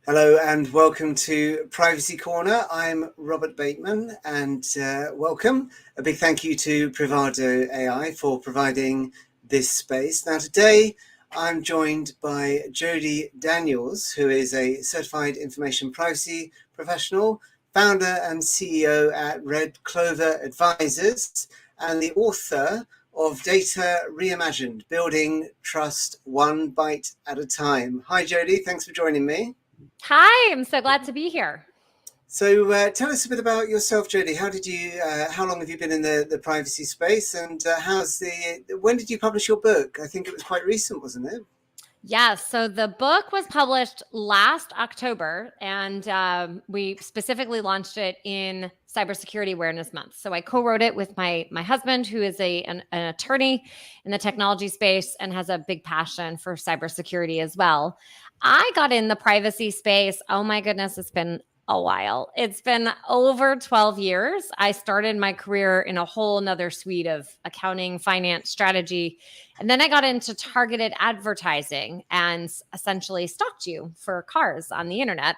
Hello and welcome to Privacy Corner. I'm Robert Bateman and welcome. A big thank you to Privado AI for providing this space. Now today I'm joined by Jody Daniels, who is a certified information privacy professional, founder and CEO at Red Clover Advisors, and the author of Data Reimagined, Building Trust One Byte at a Time. Hi Jody, thanks for joining me. Hi, I'm so glad to be here. So tell us a bit about yourself, Jody. How long have you been in the privacy space, and when did you publish your book? I think it was quite recent, wasn't it? Yes, so the book was published last October, and we specifically launched it in Cybersecurity Awareness Month. So I co-wrote it with my husband, who is an attorney in the technology space and has a big passion for cybersecurity as well. I got in the privacy space. Oh my goodness, it's been a while. It's been over 12 years. I started my career in a whole nother suite of accounting, finance, strategy. And then I got into targeted advertising and essentially stalked you for cars on the internet.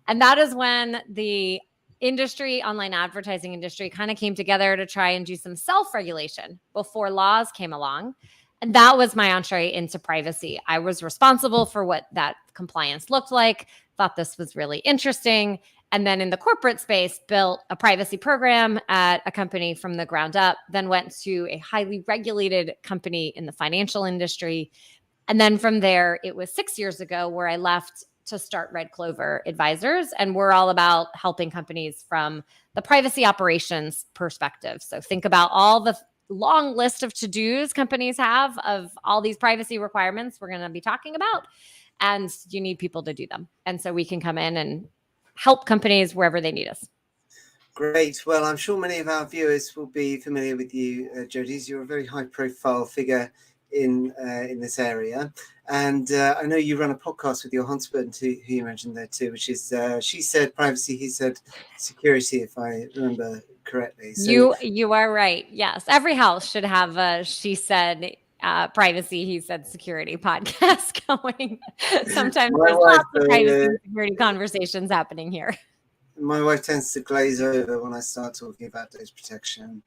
And that is when the online advertising industry kind of came together to try and do some self-regulation before laws came along. And that was my entree into privacy. I was responsible for what that compliance looked like, thought this was really interesting. And then in the corporate space, built a privacy program at a company from the ground up, then went to a highly regulated company in the financial industry. And then from there, it was 6 years ago where I left to start Red Clover Advisors. And we're all about helping companies from the privacy operations perspective. So think about all the long list of to-dos companies have of all these privacy requirements we're going to be talking about. And you need people to do them. And so we can come in and help companies wherever they need us. Great. Well, I'm sure many of our viewers will be familiar with you, Jody. You're a very high-profile figure in this area, and I know you run a podcast with your husband, who you mentioned there too, which is She Said Privacy, He Said Security, if I remember correctly. So you are right. Yes, every house should have a She Said Privacy, He Said Security podcast going. Sometimes there's lots of privacy and security conversations happening here. My wife tends to glaze over when I start talking about data protection.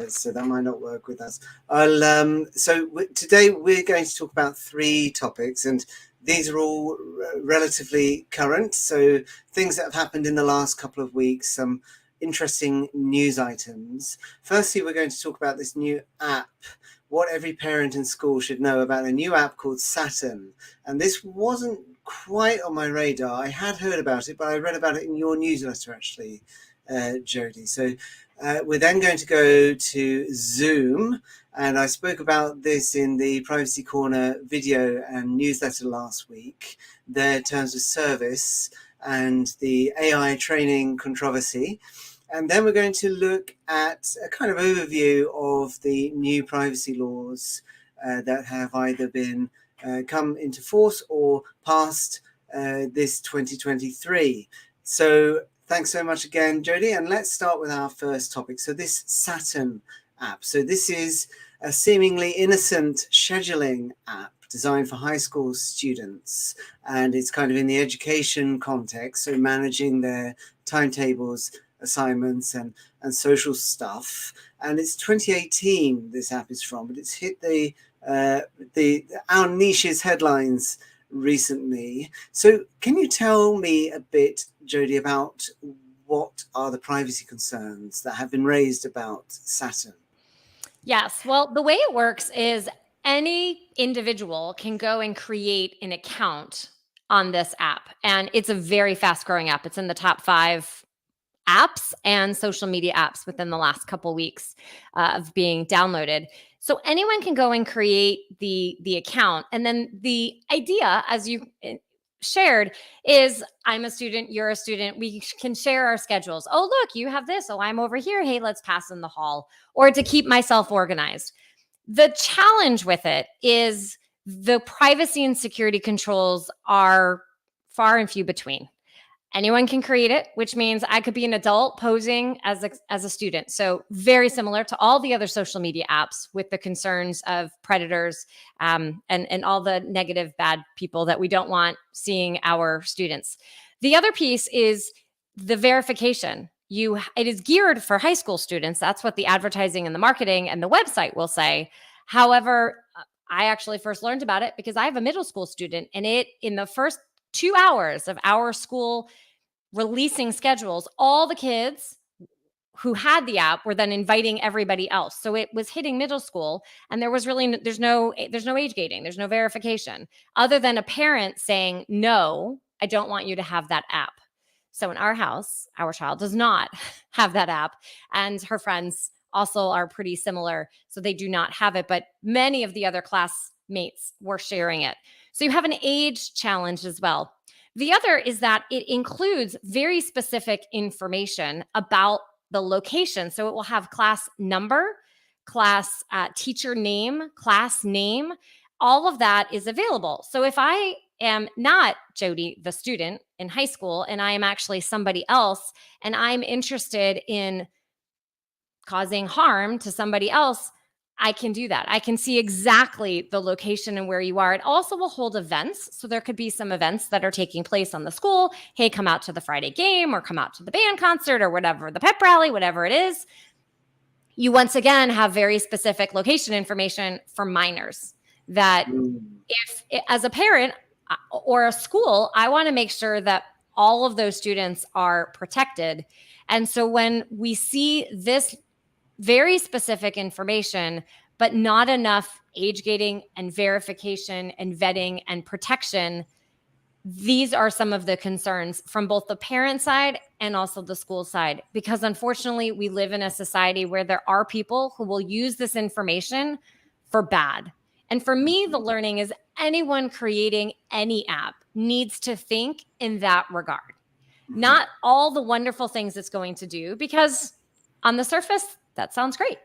So that might not work with us. Today we're going to talk about 3 topics, and these are all relatively current. So things that have happened in the last couple of weeks, some interesting news items. Firstly, we're going to talk about this new app, what every parent in school should know about a new app called Saturn. And this wasn't quite on my radar. I had heard about it, but I read about it in your newsletter, actually, Jody. So we're then going to go to Zoom, and I spoke about this in the Privacy Corner video and newsletter last week, their terms of service and the AI training controversy. And then we're going to look at a kind of overview of the new privacy laws that have either been come into force or passed this 2023. So thanks so much again, Jody. And let's start with our first topic. So this Saturn app. So this is a seemingly innocent scheduling app designed for high school students. And it's kind of in the education context, so managing their timetables, assignments, and social stuff. And it's 2018 this app is from, but it's hit our niche's headlines recently. So can you tell me a bit, Jody, about what are the privacy concerns that have been raised about Saturn? Yes. Well, the way it works is any individual can go and create an account on this app. And it's a very fast growing app. It's in the top 5 apps and social media apps within the last couple weeks of being downloaded. So anyone can go and create the account. And then the idea, as you shared, is I'm a student, you're a student, we can share our schedules. Oh, look, you have this. Oh, I'm over here. Hey, let's pass in the hall, or to keep myself organized. The challenge with it is the privacy and security controls are far and few between. Anyone can create it, which means I could be an adult posing as a student. So very similar to all the other social media apps with the concerns of predators and all the negative, bad people that we don't want seeing our students. The other piece is the verification. It is geared for high school students. That's what the advertising and the marketing and the website will say. However, I actually first learned about it because I have a middle school student, and in the first 2 hours of our school releasing schedules, all the kids who had the app were then inviting everybody else. So it was hitting middle school, and there's no age gating, there's no verification other than a parent saying, no, I don't want you to have that app. So in our house, our child does not have that app, and her friends also are pretty similar. So they do not have it, but many of the other classmates were sharing it. So you have an age challenge as well. The other is that it includes very specific information about the location. So it will have class number, class teacher name, class name. All of that is available. So if I am not Jody, the student in high school, and I am actually somebody else, and I'm interested in causing harm to somebody else, I can do that. I can see exactly the location and where you are. It also will hold events. So there could be some events that are taking place on the school. Hey, come out to the Friday game or come out to the band concert or whatever, the pep rally, whatever it is. You once again have very specific location information for minors that if as a parent or a school, I want to make sure that all of those students are protected. And so when we see this very specific information, but not enough age gating and verification and vetting and protection, these are some of the concerns from both the parent side and also the school side, because unfortunately we live in a society where there are people who will use this information for bad. And for me, the learning is anyone creating any app needs to think in that regard, not all the wonderful things it's going to do, because on the surface, that sounds great.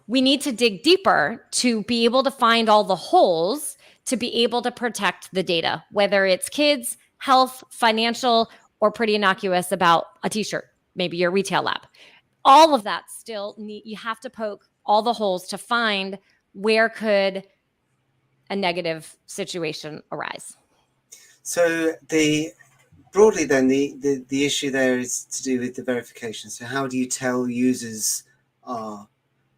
We need to dig deeper to be able to find all the holes to be able to protect the data, whether it's kids, health, financial, or pretty innocuous about a t-shirt, maybe your retail app. All of that still you have to poke all the holes to find where could a negative situation arise. So broadly then, the issue there is to do with the verification. So how do you tell users are,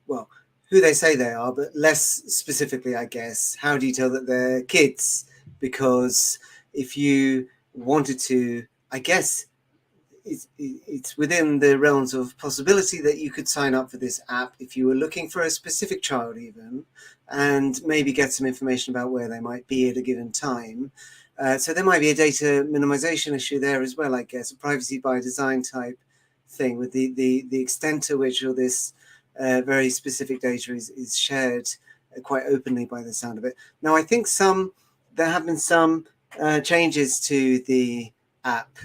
well, who they say they are, but less specifically, I guess, how do you tell that they're kids? Because if you wanted to, I guess it's within the realms of possibility that you could sign up for this app if you were looking for a specific child even, and maybe get some information about where they might be at a given time. So there might be a data minimization issue there as well, I guess, a privacy by design type thing with the extent to which all this very specific data is shared quite openly by the sound of it. Now, I think there have been some changes to the app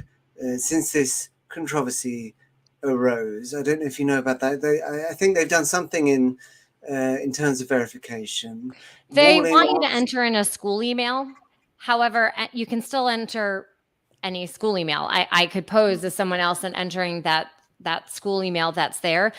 since this controversy arose. I don't know if you know about that. I think they've done something in terms of verification. They want you to enter in a school email. However, you can still enter any school email. I could pose as someone else and entering that school email that's there.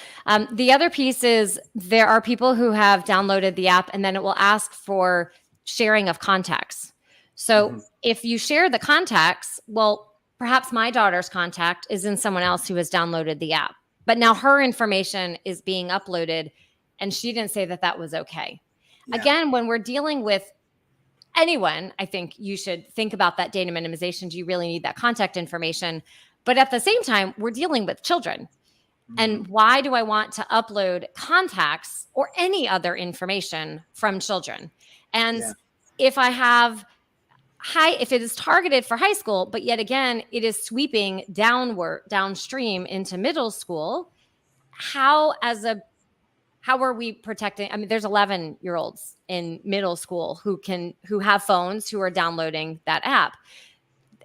The other piece is there are people who have downloaded the app and then it will ask for sharing of contacts. So if you share the contacts, well, perhaps my daughter's contact is in someone else who has downloaded the app, but now her information is being uploaded and she didn't say that was okay. Yeah. Again, when we're dealing with anyone, I think you should think about that data minimization. Do you really need that contact information? But at the same time, we're dealing with children. And why do I want to upload contacts or any other information from children? And if I have if it is targeted for high school, but yet again, it is sweeping downstream into middle school, how are we protecting? I mean, there's 11-year-olds in middle school who have phones who are downloading that app.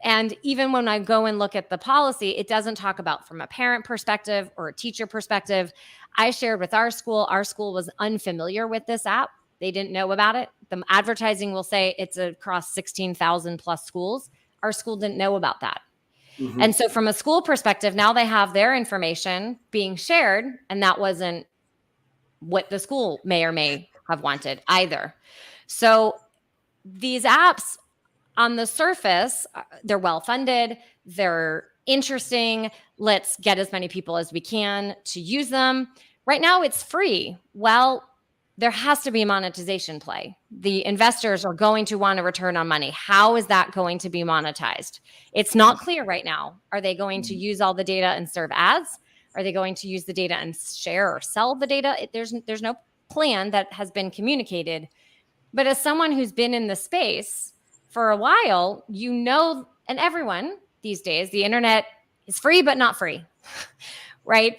And even when I go and look at the policy, it doesn't talk about from a parent perspective or a teacher perspective. I shared with our school was unfamiliar with this app. They didn't know about it. The advertising will say it's across 16,000 plus schools. Our school didn't know about that. Mhm. And so from a school perspective, now they have their information being shared, and that wasn't what the school may or may have wanted either. So these apps on the surface, they're well funded, they're interesting. Let's get as many people as we can to use them. Right now, it's free. Well, there has to be a monetization play. The investors are going to want a return on money. How is that going to be monetized? It's not clear right now. Are they going to use all the data and serve ads? Are they going to use the data and share or sell the data? There's no plan that has been communicated. But as someone who's been in the space for a while, and everyone these days, the internet is free, but not free, right?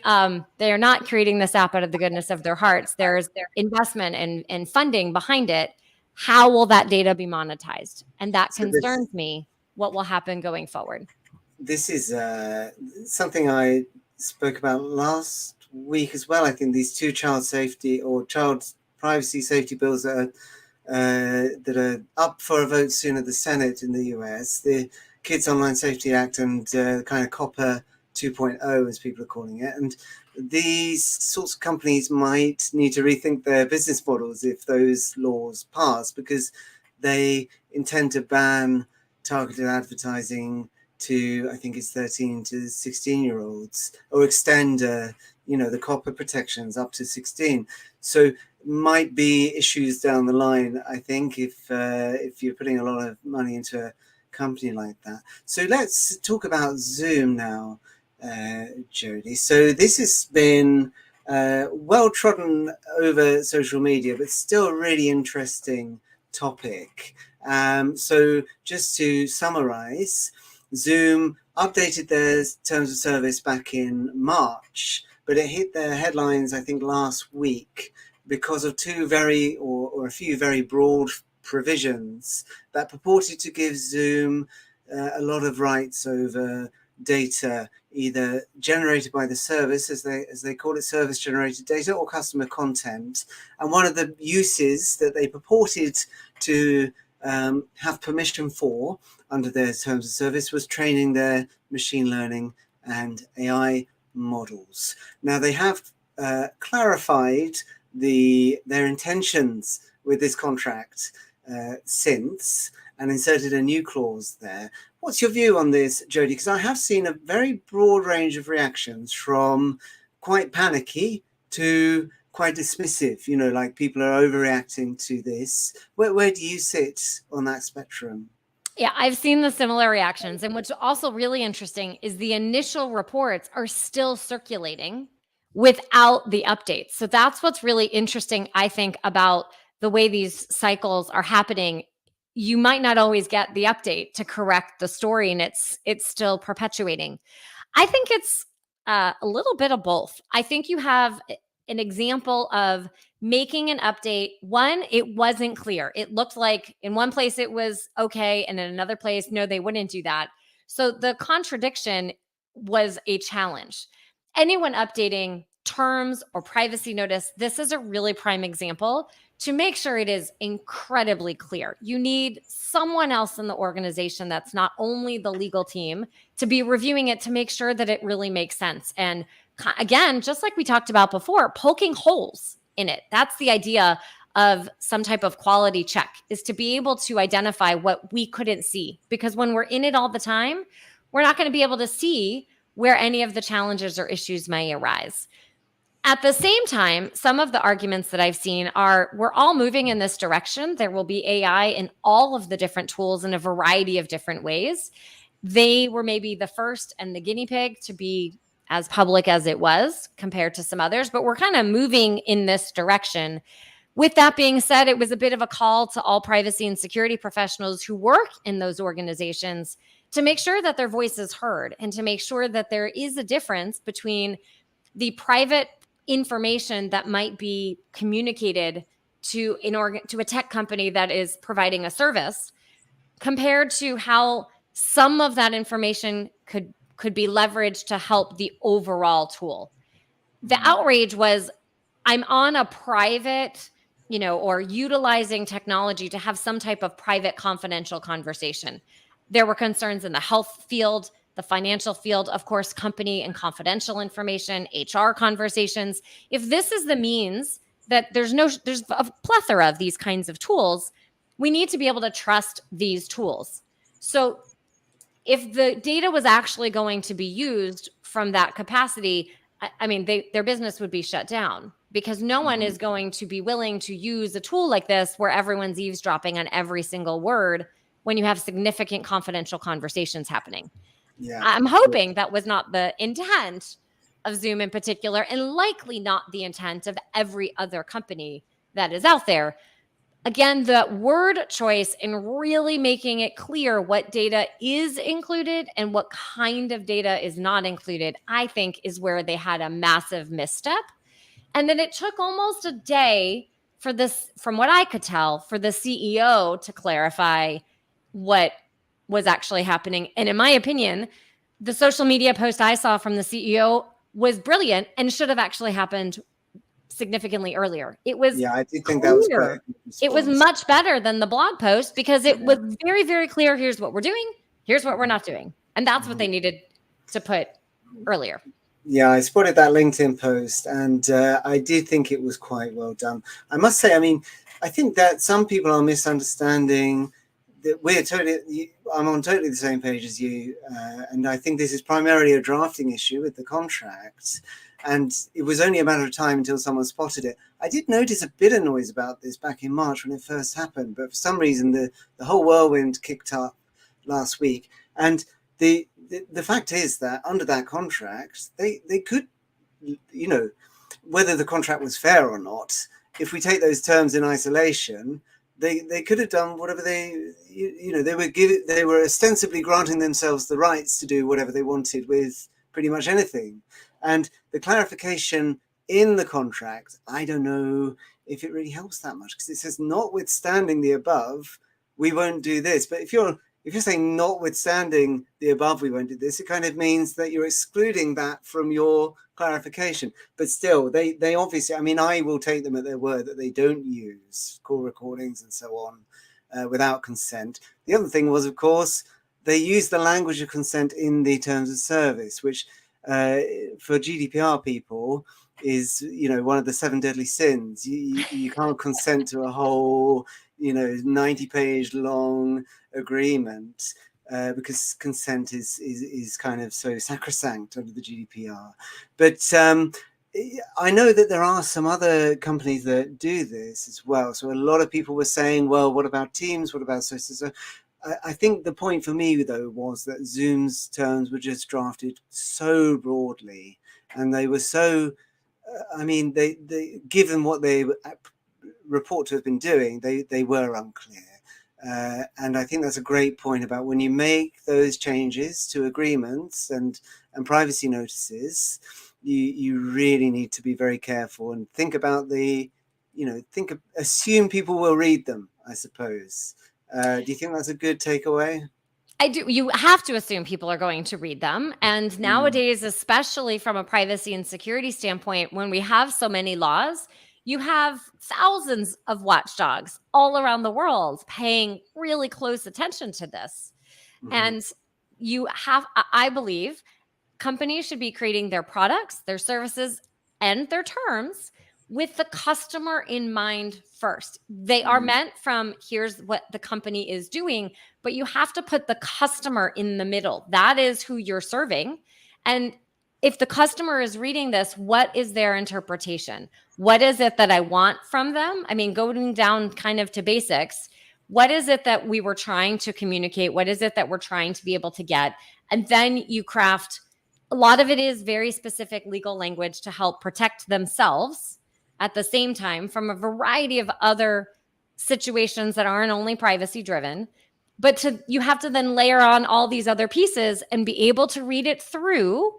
They are not creating this app out of the goodness of their hearts. There's their investment and funding behind it. How will that data be monetized? And that concerns me, what will happen going forward. This is something I spoke about last week as well. I think these two child safety or child privacy safety bills that are up for a vote soon at the Senate in the US, the Kids Online Safety Act and kind of COPPA 2.0, as people are calling it. And these sorts of companies might need to rethink their business models if those laws pass, because they intend to ban targeted advertising to, I think it's 13 to 16-year-olds, or extend, the COPPA protections up to 16. So might be issues down the line, I think, if you're putting a lot of money into a company like that. So let's talk about Zoom now, Jody. So this has been well trodden over social media, but still a really interesting topic. So just to summarize, Zoom updated their terms of service back in March, but it hit their headlines, I think, last week because of a few very broad provisions that purported to give Zoom a lot of rights over data, either generated by the service, as they call it, service generated data, or customer content. And one of the uses that they purported to have permission for under their terms of service was training their machine learning and AI models. Now they have clarified their intentions with this contract since, and inserted a new clause there. What's your view on this, Jody? Because I have seen a very broad range of reactions, from quite panicky to quite dismissive, like people are overreacting to this. Where do you sit on that spectrum? Yeah, I've seen the similar reactions. And what's also really interesting is the initial reports are still circulating without the updates. So that's what's really interesting, I think, about the way these cycles are happening. You might not always get the update to correct the story, and it's still perpetuating. I think it's a little bit of both. I think you have an example of making an update. One, it wasn't clear. It looked like in one place it was okay, and in another place, no, they wouldn't do that. So the contradiction was a challenge. Anyone updating terms or privacy notice, this is a really prime example to make sure it is incredibly clear. You need someone else in the organization that's not only the legal team to be reviewing it to make sure that it really makes sense. And again, just like we talked about before, poking holes in it. That's the idea of some type of quality check, is to be able to identify what we couldn't see. Because when we're in it all the time, we're not going to be able to see where any of the challenges or issues may arise. At the same time, some of the arguments that I've seen are, we're all moving in this direction. There will be AI in all of the different tools in a variety of different ways. They were maybe the first and the guinea pig to be as public as it was compared to some others, but we're kind of moving in this direction. With that being said, it was a bit of a call to all privacy and security professionals who work in those organizations to make sure that their voice is heard, and to make sure that there is a difference between the private information that might be communicated to a tech company that is providing a service, compared to how some of that information could be leveraged to help the overall tool. The outrage was, I'm on a private, or utilizing technology to have some type of private confidential conversation. There were concerns in the health field the financial field, of course, company and confidential information, HR conversations. If this is the means that there's a plethora of these kinds of tools, we need to be able to trust these tools. So if the data was actually going to be used from that capacity, I mean, their business would be shut down, because no one is going to be willing to use a tool like this where everyone's eavesdropping on every single word when you have significant confidential conversations happening. Yeah. I'm hoping that was not the intent of Zoom in particular, and likely not the intent of every other company that is out there. Again, the word choice and really making it clear what data is included and what kind of data is not included, I think, is where they had a massive misstep. And then it took almost a day for this, from what I could tell, for the CEO to clarify what was actually happening. And in my opinion, the social media post I saw from the CEO was brilliant and should have actually happened significantly earlier. It was I did think that was quite a good response. It was much better than the blog post, because it was very, very clear. Here's what we're doing. Here's what we're not doing. And that's what they needed to put earlier. Yeah, I spotted that LinkedIn post, and I did think it was quite well done. I must say, I mean, I think that some people are misunderstanding that I'm on totally the same page as you. And I think this is primarily a drafting issue with the contract. And it was only a matter of time until someone spotted it. I did notice a bit of noise about this back in March when it first happened, but for some reason the whole whirlwind kicked up last week. And the fact is that under that contract, they could, you know, whether the contract was fair or not, if we take those terms in isolation, they could have done whatever they were ostensibly granting themselves the rights to do whatever they wanted with pretty much anything. And the clarification in the contract, I don't know if it really helps that much, because it says notwithstanding the above, we won't do this. But if you're saying notwithstanding the above, we won't do this, it kind of means that you're excluding that from your clarification. But still, they obviously, I mean, I will take them at their word that they don't use call recordings and so on without consent. The other thing was, of course, they used the language of consent in the terms of service, which for GDPR people is, you know, one of the 7 deadly sins. You can't consent to a whole, you know, 90-page long agreement because consent is kind of so sacrosanct under the GDPR. But I know that there are some other companies that do this as well. So a lot of people were saying, well, what about Teams? What about so? I think the point for me, though, was that Zoom's terms were just drafted so broadly, and they were so, I mean, they given what they report to have been doing, they were unclear. And I think that's a great point about when you make those changes to agreements and privacy notices, you really need to be very careful and think about assume people will read them, I suppose. Do you think that's a good takeaway? I do. You have to assume people are going to read them. And nowadays, especially from a privacy and security standpoint, when we have so many laws, you have thousands of watchdogs all around the world paying really close attention to this. And I believe companies should be creating their products, their services, and their terms with the customer in mind first. They are meant from here's what the company is doing, but you have to put the customer in the middle. That is who you're serving. And if the customer is reading this, what is their interpretation? What is it that I want from them? I mean, going down kind of to basics, what is it that we were trying to communicate? What is it that we're trying to be able to get? And then you craft, a lot of it is very specific legal language to help protect themselves at the same time from a variety of other situations that aren't only privacy driven, but you have to then layer on all these other pieces and be able to read it through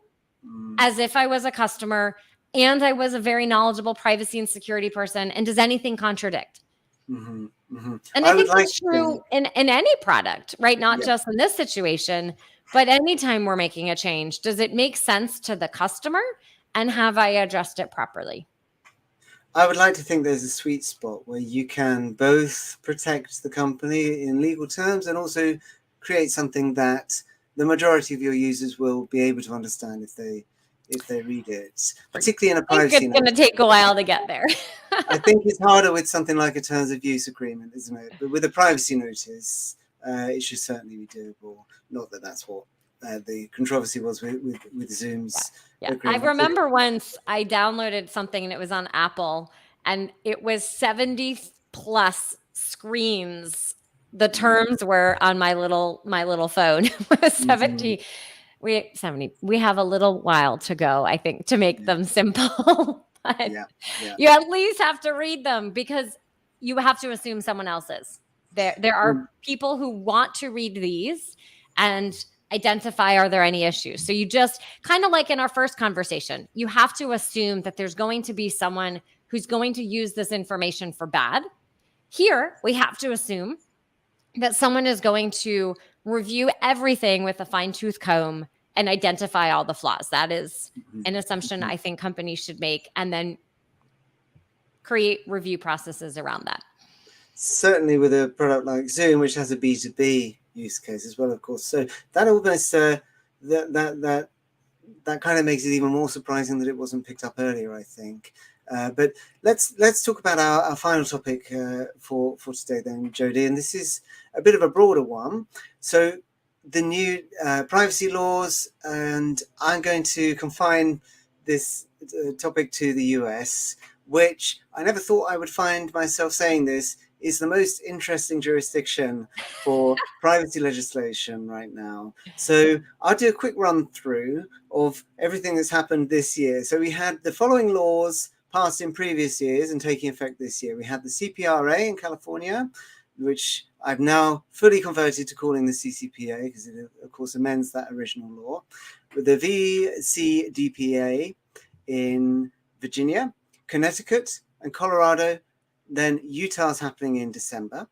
as if I was a customer and I was a very knowledgeable privacy and security person. And does anything contradict? And I think that's true in any product, right? Not just in this situation, but anytime we're making a change, does it make sense to the customer? And have I addressed it properly? I would like to think there's a sweet spot where you can both protect the company in legal terms and also create something that the majority of your users will be able to understand if they read it, particularly in a privacy I think it's going to take a while to get there. I think it's harder with something like a terms of use agreement, isn't it? But with a privacy notice, it should certainly be doable. Not that that's what the controversy was with Zoom's. Yeah. I remember once I downloaded something and it was on Apple, and it was 70 plus screens. The terms were on my little phone. It was 70. We have a little while to go, I think, to make them simple. But you at least have to read them, because you have to assume someone else is. There are people who want to read these and identify, are there any issues? So you just kind of like in our first conversation, you have to assume that there's going to be someone who's going to use this information for bad. Here, we have to assume that someone is going to review everything with a fine-tooth comb and identify all the flaws. That is an assumption I think companies should make, and then create review processes around that. Certainly with a product like Zoom, which has a B2B use case as well, of course. So that almost that kind of makes it even more surprising that it wasn't picked up earlier, I think. But let's talk about our final topic for today then, Jodie, and this is a bit of a broader one. So the new privacy laws, and I'm going to confine this topic to the US, which I never thought I would find myself saying this, is the most interesting jurisdiction for privacy legislation right now. So I'll do a quick run through of everything that's happened this year. So we had the following laws passed in previous years and taking effect this year. We had the CPRA in California, which I've now fully converted to calling the CCPA, because it, of course, amends that original law. With the VCDPA in Virginia, Connecticut, and Colorado. Then Utah's happening in December.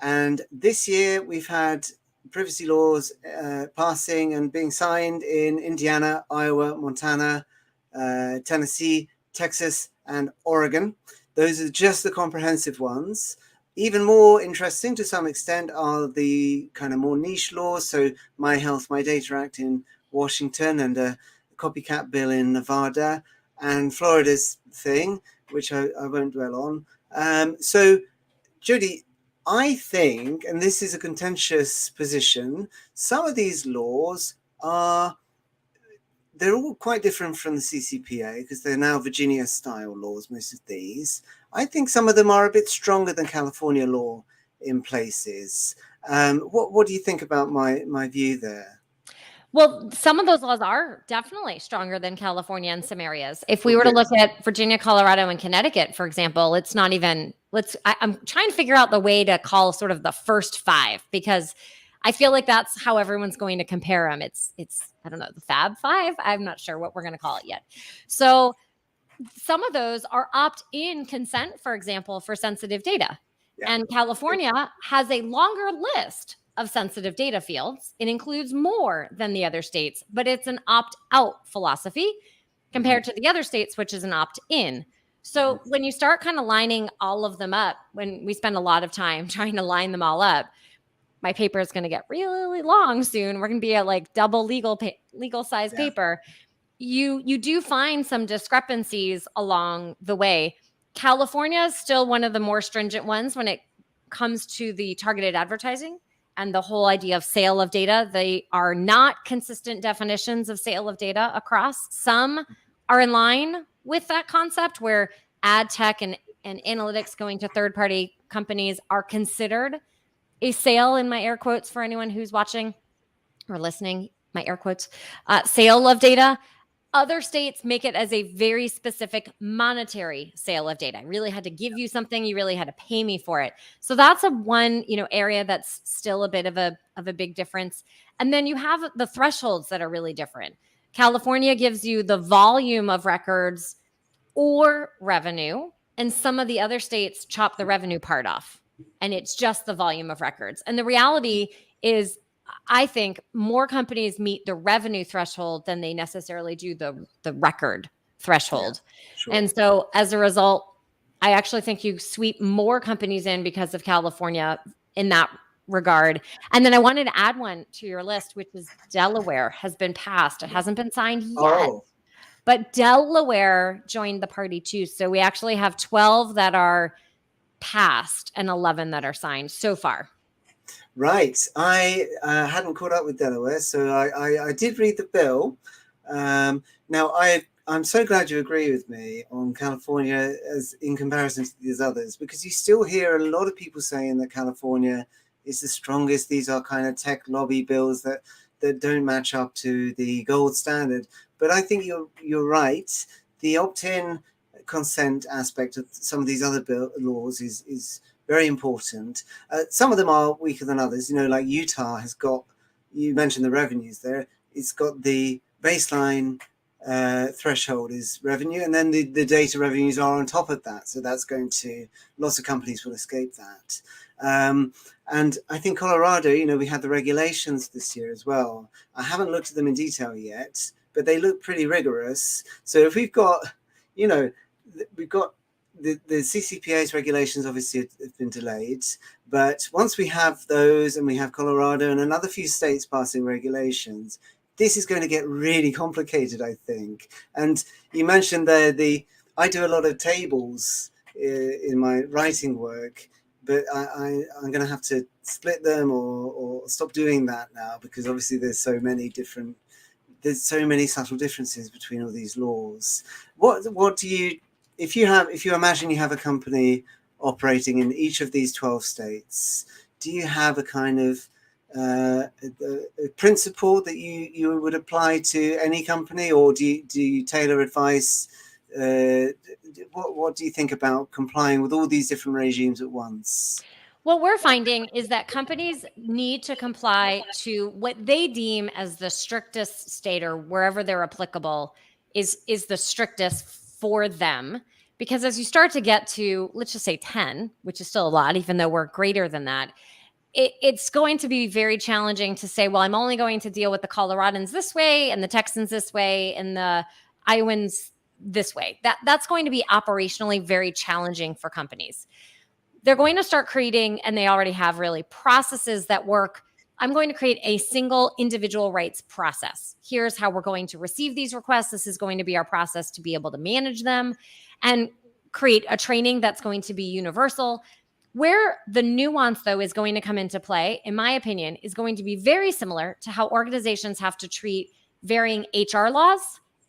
And this year we've had privacy laws passing and being signed in Indiana, Iowa, Montana, Tennessee, Texas, and Oregon. Those are just the comprehensive ones. Even more interesting to some extent are the kind of more niche laws. So My Health, My Data Act in Washington, and a copycat bill in Nevada, and Florida's thing, which I won't dwell on. So, Jodie, I think, and this is a contentious position, some of these laws they're all quite different from the CCPA, because they're now Virginia-style laws, most of these. I think some of them are a bit stronger than California law in places. What do you think about my view there? Well, some of those laws are definitely stronger than California in some areas. If we were to look at Virginia, Colorado, and Connecticut, for example, it's not even, I'm trying to figure out the way to call sort of the first five, because I feel like that's how everyone's going to compare them. It's I don't know, the Fab Five. I'm not sure what we're going to call it yet. So some of those are opt-in consent, for example, for sensitive data. Yeah. And California has a longer list of sensitive data fields. It includes more than the other states, but it's an opt-out philosophy compared to the other states, which is an opt-in. So when you start kind of lining all of them up, when we spend a lot of time trying to line them all up, my paper is going to get really long soon. We're going to be at like double legal size paper. You do find some discrepancies along the way. California is still one of the more stringent ones when it comes to the targeted advertising and the whole idea of sale of data. They are not consistent definitions of sale of data across. Some are in line with that concept, where ad tech and analytics going to third-party companies are considered a sale, in my air quotes for anyone who's watching or listening, my air quotes, sale of data. Other states make it as a very specific monetary sale of data. I really had to give you something. You really had to pay me for it. So that's one area that's still a bit of a big difference. And then you have the thresholds that are really different. California gives you the volume of records or revenue, and some of the other states chop the revenue part off, and it's just the volume of records. And the reality is, I think more companies meet the revenue threshold than they necessarily do the record threshold. Yeah, sure. And so as a result, I actually think you sweep more companies in because of California in that regard. And then I wanted to add one to your list, which is Delaware has been passed. It hasn't been signed yet, Oh, but Delaware joined the party too. So we actually have 12 that are passed and 11 that are signed so far. right. I hadn't caught up with Delaware, so I did read the bill. Now, I'm so glad you agree with me on California as in comparison to these others, because you still hear a lot of people saying that California is the strongest. These are kind of tech lobby bills that don't match up to the gold standard. But I think you're right. The opt-in consent aspect of some of these other laws is very important. Some of them are weaker than others. Like Utah has got, you mentioned the revenues there. It's got the baseline threshold is revenue, and then the data revenues are on top of that. So that's going to, lots of companies will escape that. And I think Colorado, we had the regulations this year as well. I haven't looked at them in detail yet, but they look pretty rigorous. So if we've got, we've got the CCPA's regulations obviously have been delayed, but once we have those and we have Colorado and another few states passing regulations, this is going to get really complicated, I think. And you mentioned there I do a lot of tables in my writing work, but I'm going to have to split them or stop doing that now, because obviously there's so many subtle differences between all these laws. What do you, if you imagine you have a company operating in each of these 12 states, do you have a kind of a principle that you would apply to any company, or do you tailor advice? What do you think about complying with all these different regimes at once? What we're finding is that companies need to comply to what they deem as the strictest state, or wherever they're applicable is the strictest for them. Because as you start to get to, let's just say 10, which is still a lot, even though we're greater than that, it's going to be very challenging to say, well, I'm only going to deal with the Coloradans this way and the Texans this way and the Iowans this way. That's going to be operationally very challenging for companies. They're going to start creating, and they already have really, processes that work. I'm going to create a single individual rights process. Here's how we're going to receive these requests. This is going to be our process to be able to manage them, and create a training that's going to be universal. Where the nuance, though, is going to come into play, in my opinion, is going to be very similar to how organizations have to treat varying HR laws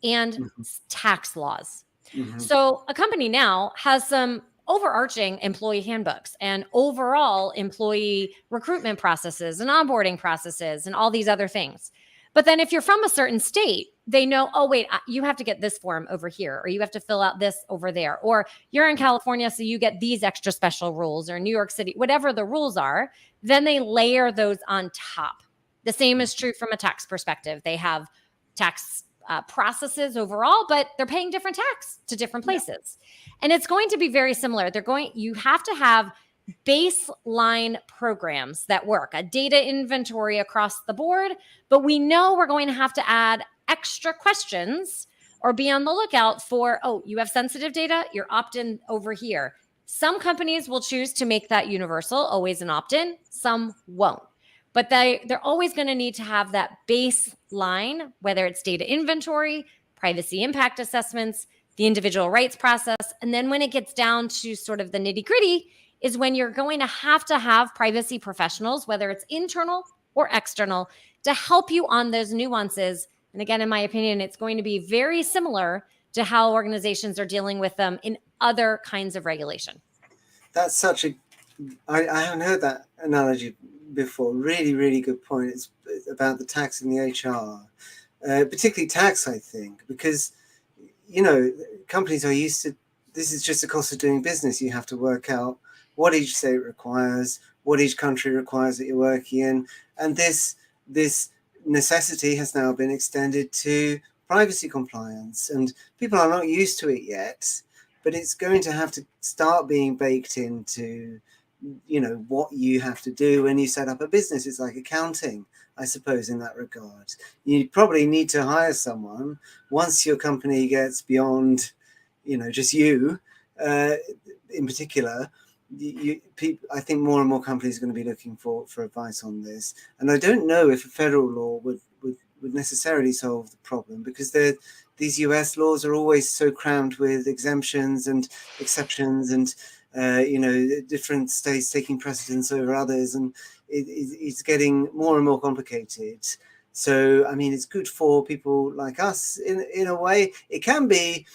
and tax laws. Mm-hmm. So a company now has some overarching employee handbooks and overall employee recruitment processes and onboarding processes and all these other things. But then if you're from a certain state, they know, oh, wait, you have to get this form over here, or you have to fill out this over there, or you're in California, so you get these extra special rules, or New York City, whatever the rules are, then they layer those on top. The same is true from a tax perspective. They have tax processes overall, but they're paying different tax to different places. Yeah. And it's going to be very similar. You have to have baseline programs that work, a data inventory across the board, but we know we're going to have to add extra questions or be on the lookout for, oh, you have sensitive data, you're opt-in over here. Some companies will choose to make that universal, always an opt-in, some won't. But they're always going to need to have that baseline, whether it's data inventory, privacy impact assessments, the individual rights process. And then when it gets down to sort of the nitty-gritty is when you're going to have privacy professionals, whether it's internal or external, to help you on those nuances. And again, in my opinion, it's going to be very similar to how organizations are dealing with them in other kinds of regulation. That's I haven't heard that analogy before. Really, really good point. It's about the tax and the HR, particularly tax, I think, because, companies are used to, this is just the cost of doing business. You have to work out what each state requires, what each country requires that you're working in. And this necessity has now been extended to privacy compliance. And people are not used to it yet, but it's going to have to start being baked into, what you have to do when you set up a business. It's like accounting, I suppose, in that regard. You probably need to hire someone once your company gets beyond, just you in particular. I think more and more companies are going to be looking for advice on this. And I don't know if a federal law would necessarily solve the problem, because these US laws are always so crammed with exemptions and exceptions, and different states taking precedence over others, and it's getting more and more complicated. So, I mean, it's good for people like us in a way. It can be.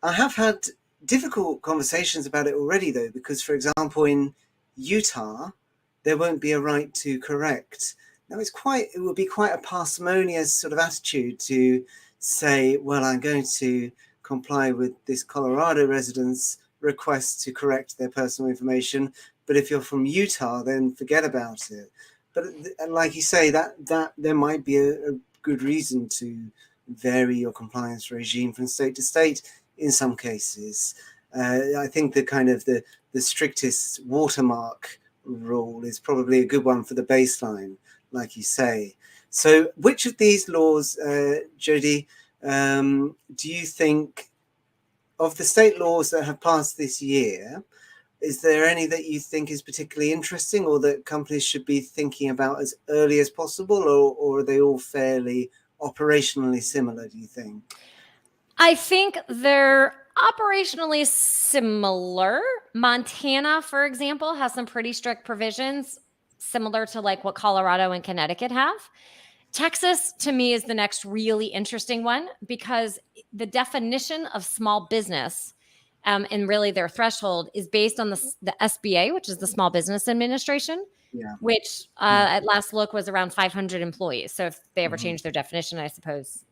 I have had difficult conversations about it already, though, because, for example, in Utah, there won't be a right to correct. Now, it would be quite a parsimonious sort of attitude to say, well, I'm going to comply with this Colorado resident's request to correct their personal information, but if you're from Utah, then forget about it. But like you say, that there might be a good reason to vary your compliance regime from state to state in some cases. I think the strictest watermark rule is probably a good one for the baseline, like you say. So which of these laws, Jody, do you think, of the state laws that have passed this year, is there any that you think is particularly interesting, or that companies should be thinking about as early as possible, or are they all fairly operationally similar, do you think? I think they're operationally similar. Montana, for example, has some pretty strict provisions similar to like what Colorado and Connecticut have. Texas, to me, is the next really interesting one, because the definition of small business and really their threshold is based on the SBA, which is the Small Business Administration, which at last look was around 500 employees. So if they ever change their definition, I suppose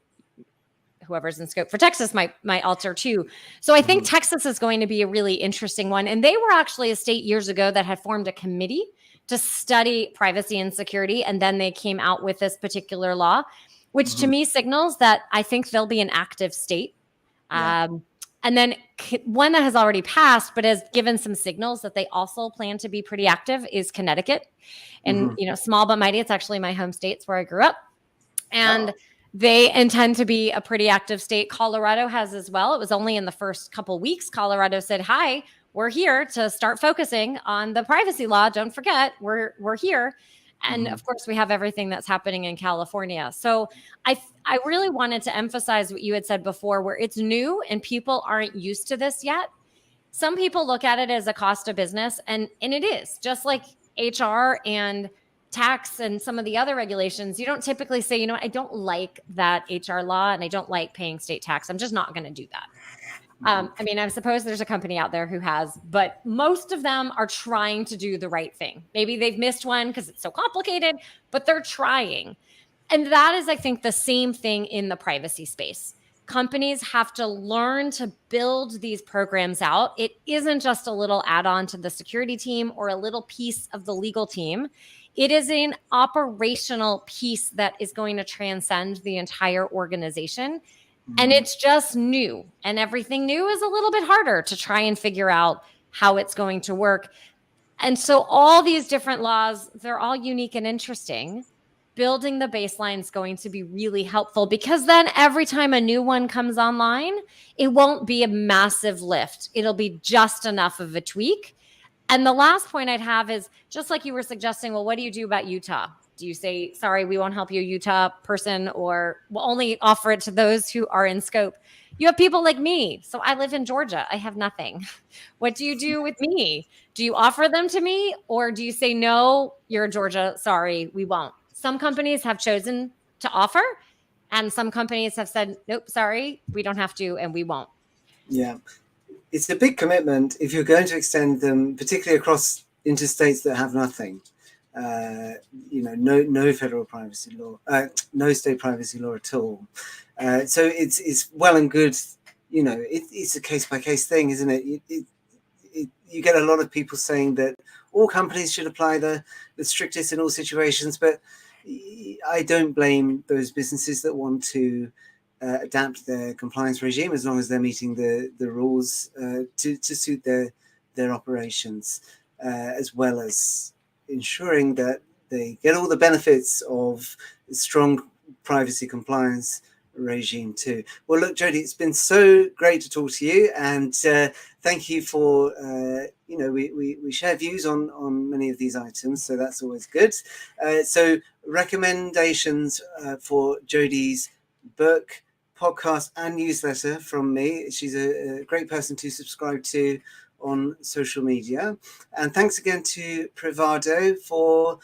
whoever's in scope for Texas might alter too. So I think Texas is going to be a really interesting one. And they were actually a state years ago that had formed a committee to study privacy and security. And then they came out with this particular law, which to me signals that I think they'll be an active state. And then one that has already passed, but has given some signals that they also plan to be pretty active, is Connecticut. And, small but mighty. It's actually my home state. It's where I grew up. And they intend to be a pretty active state. Colorado has as well. It was only in the first couple weeks Colorado said, hi, we're here to start focusing on the privacy law. Don't forget, we're here. And of course, we have everything that's happening in California. So I really wanted to emphasize what you had said before, where it's new and people aren't used to this yet. Some people look at it as a cost of business, and it is. Just like HR and tax and some of the other regulations, you don't typically say, I don't like that HR law and I don't like paying state tax. I'm just not going to do that. I suppose there's a company out there who has, but most of them are trying to do the right thing. Maybe they've missed one because it's so complicated, but they're trying. And that is, I think, the same thing in the privacy space. Companies have to learn to build these programs out. It isn't just a little add-on to the security team or a little piece of the legal team. It is an operational piece that is going to transcend the entire organization. And it's just new, and everything new is a little bit harder to try and figure out how it's going to work. And so all these different laws, they're all unique and interesting. Building the baseline is going to be really helpful, because then every time a new one comes online, it won't be a massive lift. It'll be just enough of a tweak. And the last point I'd have is, just like you were suggesting, well, what do you do about Utah? Do you say, sorry, we won't help you, Utah person, or we'll only offer it to those who are in scope? You have people like me. So I live in Georgia. I have nothing. What do you do with me? Do you offer them to me, or do you say, no, you're Georgia, sorry, we won't? Some companies have chosen to offer, and some companies have said, nope, sorry, we don't have to, and we won't. Yeah. It's a big commitment if you're going to extend them, particularly across interstates that have nothing. No federal privacy law, no state privacy law at all. So it's well and good. It's a case by case thing, isn't it? You get a lot of people saying that all companies should apply the strictest in all situations, but I don't blame those businesses that want to adapt their compliance regime, as long as they're meeting the rules to suit their operations, as well as ensuring that they get all the benefits of strong privacy compliance regime too. Well, look, Jody, it's been so great to talk to you, and thank you for, we share views on many of these items, so that's always good. So recommendations for Jodie's book, podcast and newsletter from me. She's a great person to subscribe to on social media. And thanks again to Privado for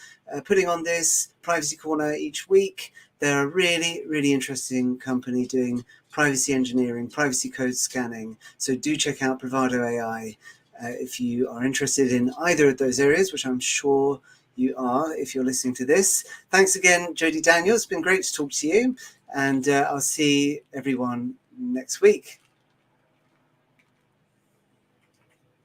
putting on this Privacy Corner each week. They're a really, really interesting company doing privacy engineering, privacy code scanning. So do check out Privado AI if you are interested in either of those areas, which I'm sure you are if you're listening to this. Thanks again, Jodie Daniels. It's been great to talk to you. And I'll see everyone next week.